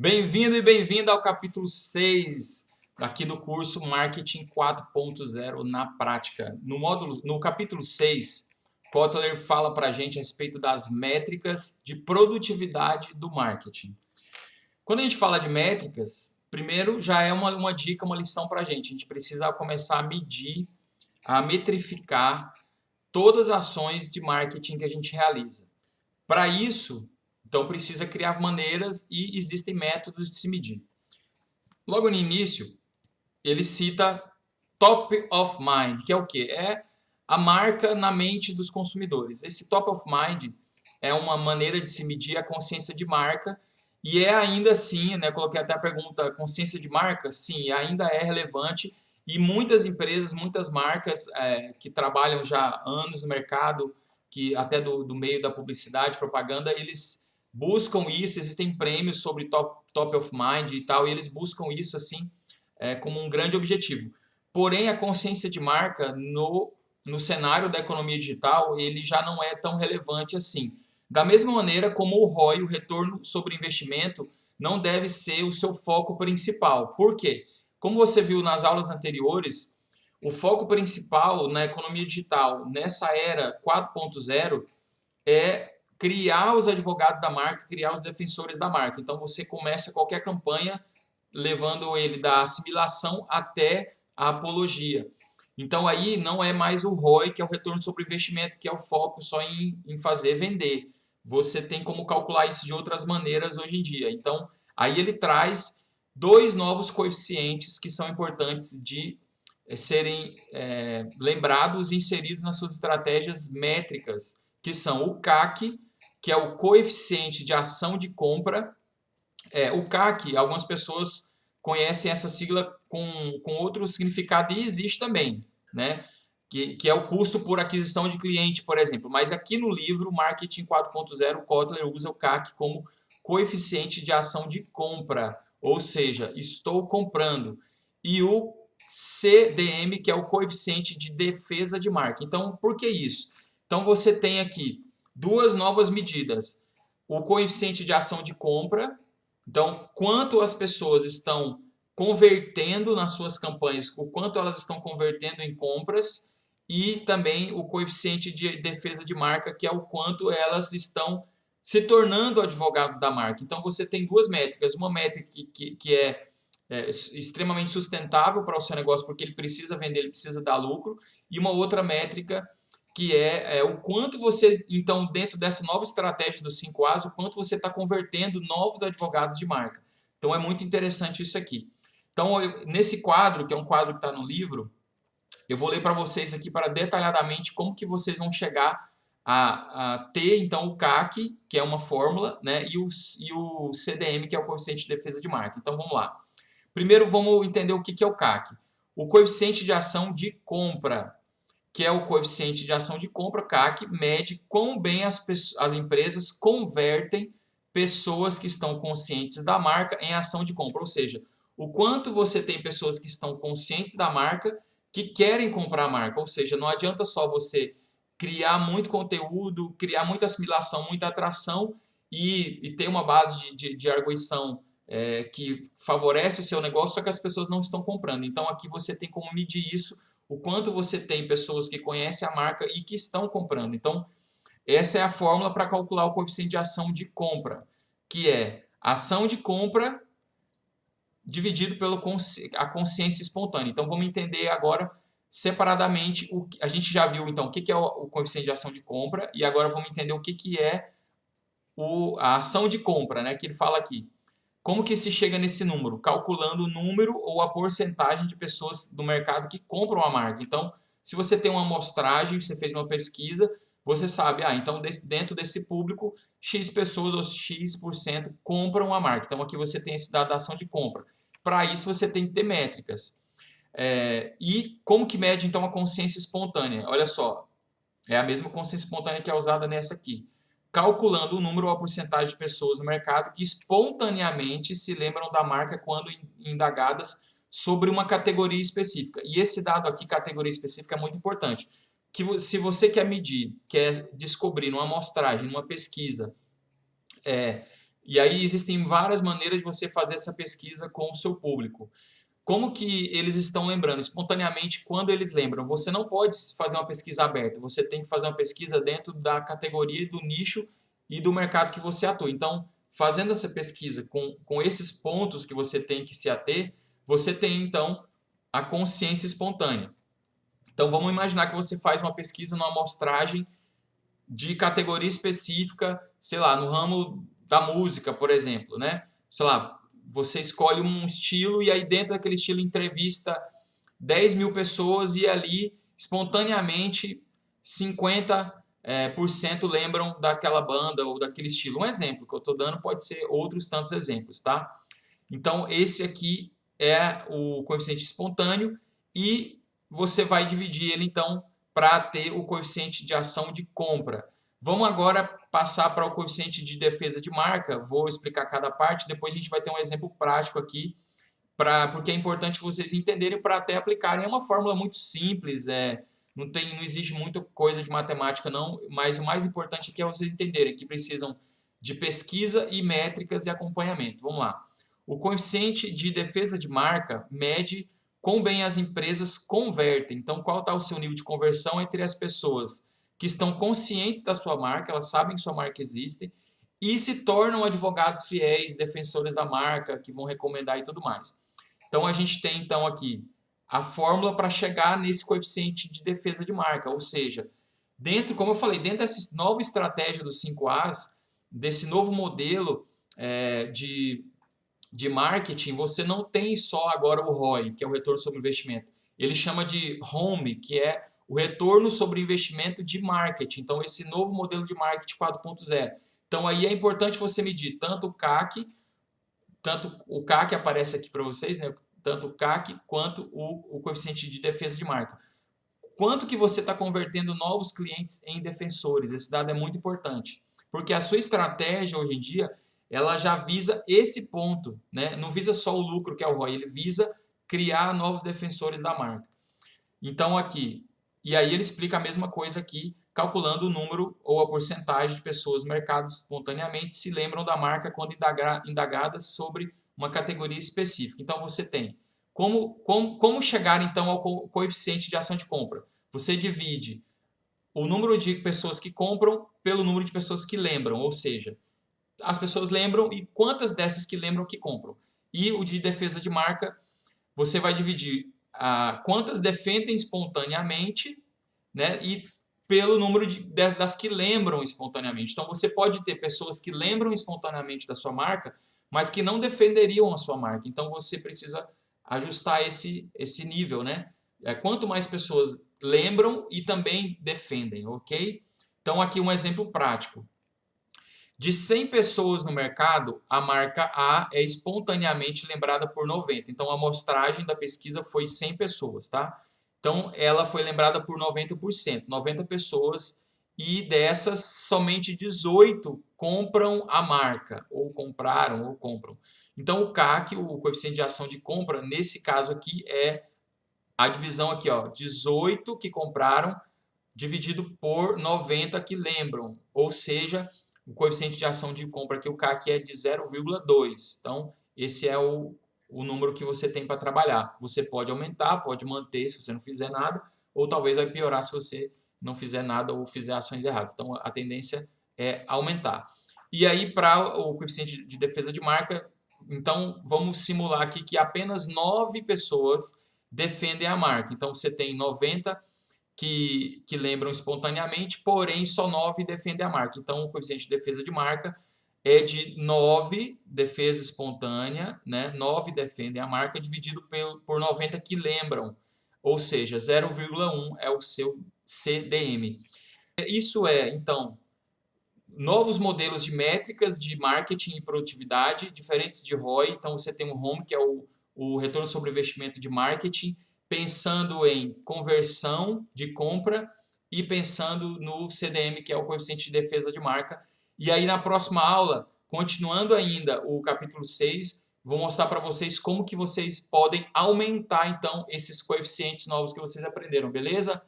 Bem-vindo e bem-vinda ao capítulo 6 aqui do curso Marketing 4.0 na prática. No capítulo 6, Kotler fala para a gente a respeito das métricas de produtividade do marketing. Quando a gente fala de métricas, primeiro já é uma dica, uma lição para a gente. A gente precisa começar a medir, a metrificar todas as ações de marketing que a gente realiza. Para isso, então precisa criar maneiras e existem métodos de se medir. Logo no início, ele cita top of mind, que é o quê? É a marca na mente dos consumidores. Esse top of mind é uma maneira de se medir a consciência de marca e é ainda assim, né, coloquei até a pergunta, consciência de marca? Sim, ainda é relevante e muitas empresas, muitas marcas que trabalham já há anos no mercado, que até do meio da publicidade, propaganda, eles buscam isso, existem prêmios sobre top of mind e tal, e eles buscam isso assim como um grande objetivo. Porém, a consciência de marca no cenário da economia digital, ele já não é tão relevante assim. Da mesma maneira como o ROI, o retorno sobre investimento, não deve ser o seu foco principal. Por quê? Como você viu nas aulas anteriores, o foco principal na economia digital, nessa era 4.0, é criar os advogados da marca, criar os defensores da marca. Então, você começa qualquer campanha levando ele da assimilação até a apologia. Então, aí não é mais o ROI, que é o retorno sobre investimento, que é o foco só em fazer vender. Você tem como calcular isso de outras maneiras hoje em dia. Então, aí ele traz dois novos coeficientes que são importantes de serem lembrados e inseridos nas suas estratégias métricas, que são o CAC, que é o coeficiente de ação de compra. O CAC, algumas pessoas conhecem essa sigla com outro significado e existe também, né? Que é o custo por aquisição de cliente, por exemplo. Mas aqui no livro Marketing 4.0, o Kotler usa o CAC como coeficiente de ação de compra, ou seja, estou comprando. E o CDM, que é o coeficiente de defesa de marca. Então, por que isso? Então, você tem aqui duas novas medidas. O coeficiente de ação de compra. Então, quanto as pessoas estão convertendo nas suas campanhas, o quanto elas estão convertendo em compras e também o coeficiente de defesa de marca, que é o quanto elas estão se tornando advogados da marca. Então, você tem duas métricas. Uma métrica que é extremamente sustentável para o seu negócio, porque ele precisa vender, ele precisa dar lucro, e uma outra métrica que é o quanto você, então, dentro dessa nova estratégia dos 5As, o quanto você está convertendo novos advogados de marca. Então, é muito interessante isso aqui. Então, nesse quadro, que é um quadro que está no livro, eu vou ler para vocês aqui para detalhadamente como que vocês vão chegar a ter, então, o CAC, que é uma fórmula, né, e o CDM, que é o coeficiente de defesa de marca. Então, vamos lá. Primeiro, vamos entender o que é o CAC. O coeficiente de ação de compra, que é o coeficiente de ação de compra, CAC, mede quão bem as empresas convertem pessoas que estão conscientes da marca em ação de compra. Ou seja, o quanto você tem pessoas que estão conscientes da marca, que querem comprar a marca. Ou seja, não adianta só você criar muito conteúdo, criar muita assimilação, muita atração e ter uma base de arguição que favorece o seu negócio, só que as pessoas não estão comprando. Então, aqui você tem como medir isso, o quanto você tem pessoas que conhecem a marca e que estão comprando. Então, essa é a fórmula para calcular o coeficiente de ação de compra, que é ação de compra dividido pela consciência espontânea. Então, vamos entender agora separadamente. A gente já viu, então, o que é o coeficiente de ação de compra e agora vamos entender o que é a ação de compra, né, que ele fala aqui. Como que se chega nesse número? Calculando o número ou a porcentagem de pessoas do mercado que compram a marca. Então, se você tem uma amostragem, você fez uma pesquisa, você sabe, então dentro desse público, X pessoas ou X% compram a marca. Então, aqui você tem esse dado da ação de compra. Para isso, você tem que ter métricas. E como que mede, então, a consciência espontânea? Olha só, é a mesma consciência espontânea que é usada nessa aqui. Calculando o número ou a porcentagem de pessoas no mercado que espontaneamente se lembram da marca quando indagadas sobre uma categoria específica. E esse dado aqui, categoria específica, é muito importante. Que se você quer medir, quer descobrir numa amostragem, numa pesquisa, E aí existem várias maneiras de você fazer essa pesquisa com o seu público. Como que eles estão lembrando? Espontaneamente, quando eles lembram. Você não pode fazer uma pesquisa aberta, você tem que fazer uma pesquisa dentro da categoria, do nicho e do mercado que você atua. Então, fazendo essa pesquisa com esses pontos que você tem que se ater, você tem, então, a consciência espontânea. Então, vamos imaginar que você faz uma pesquisa numa amostragem de categoria específica, sei lá, no ramo da música, por exemplo, né? Sei lá, você escolhe um estilo e aí dentro daquele estilo entrevista 10 mil pessoas e ali, espontaneamente, 50% lembram daquela banda ou daquele estilo. Um exemplo que eu estou dando pode ser outros tantos exemplos, tá? Então, esse aqui é o coeficiente espontâneo e você vai dividir ele, então, para ter o coeficiente de ação de compra. Vamos agora passar para o coeficiente de defesa de marca. Vou explicar cada parte, depois a gente vai ter um exemplo prático aqui, porque é importante vocês entenderem para até aplicarem. É uma fórmula muito simples, não existe muita coisa de matemática não, mas o mais importante aqui é vocês entenderem que precisam de pesquisa e métricas e acompanhamento. Vamos lá. O coeficiente de defesa de marca mede quão bem as empresas convertem. Então, qual está o seu nível de conversão entre as pessoas que estão conscientes da sua marca, elas sabem que sua marca existe, e se tornam advogados fiéis, defensores da marca, que vão recomendar e tudo mais. Então, a gente tem então aqui a fórmula para chegar nesse coeficiente de defesa de marca, ou seja, dentro, como eu falei, dentro dessa nova estratégia dos 5As, desse novo modelo de marketing, você não tem só agora o ROI, que é o retorno sobre investimento. Ele chama de HOME, que é o retorno sobre investimento de marketing. Então, esse novo modelo de marketing 4.0. Então, aí é importante você medir tanto o CAC aparece aqui para vocês, né? Tanto o CAC quanto o coeficiente de defesa de marca. Quanto que você está convertendo novos clientes em defensores? Esse dado é muito importante, porque a sua estratégia hoje em dia ela já visa esse ponto, né? Não visa só o lucro, que é o ROI, ele visa criar novos defensores da marca. Então aqui, e aí ele explica a mesma coisa aqui, calculando o número ou a porcentagem de pessoas no mercado espontaneamente se lembram da marca quando indagadas sobre uma categoria específica. Então você tem como chegar então ao coeficiente de ação de compra. Você divide o número de pessoas que compram pelo número de pessoas que lembram, ou seja, as pessoas lembram e quantas dessas que lembram que compram. E o de defesa de marca, você vai dividir quantas defendem espontaneamente, né, e pelo número das que lembram espontaneamente. Então, você pode ter pessoas que lembram espontaneamente da sua marca, mas que não defenderiam a sua marca. Então, você precisa ajustar esse nível, né? Quanto mais pessoas lembram e também defendem, ok? Então, aqui um exemplo prático. De 100 pessoas no mercado, a marca A é espontaneamente lembrada por 90. Então, a amostragem da pesquisa foi 100 pessoas, tá? Então, ela foi lembrada por 90%, 90 pessoas, e dessas, somente 18 compram a marca, ou compraram, ou compram. Então, o CAC, o coeficiente de ação de compra, nesse caso aqui, é a divisão aqui, ó, 18 que compraram, dividido por 90 que lembram, ou seja, o coeficiente de ação de compra aqui, o CAC, é de 0,2. Então, esse é o número que você tem para trabalhar. Você pode aumentar, pode manter se você não fizer nada, ou talvez vai piorar se você não fizer nada ou fizer ações erradas. Então, a tendência é aumentar. E aí, para o coeficiente de defesa de marca, então, vamos simular aqui que apenas 9 pessoas defendem a marca. Então, você tem 90 que lembram espontaneamente, porém só 9 defendem a marca. Então, o coeficiente de defesa de marca é de 9 defesa espontânea, né? 9 defendem a marca, dividido por 90 que lembram, ou seja, 0,1 é o seu CDM. Isso é, então, novos modelos de métricas de marketing e produtividade, diferentes de ROI. Então, você tem o ROM, que é o retorno sobre investimento de marketing, pensando em conversão de compra e pensando no CDM, que é o coeficiente de defesa de marca. E aí, na próxima aula, continuando ainda o capítulo 6, vou mostrar para vocês como que vocês podem aumentar, então, esses coeficientes novos que vocês aprenderam, beleza?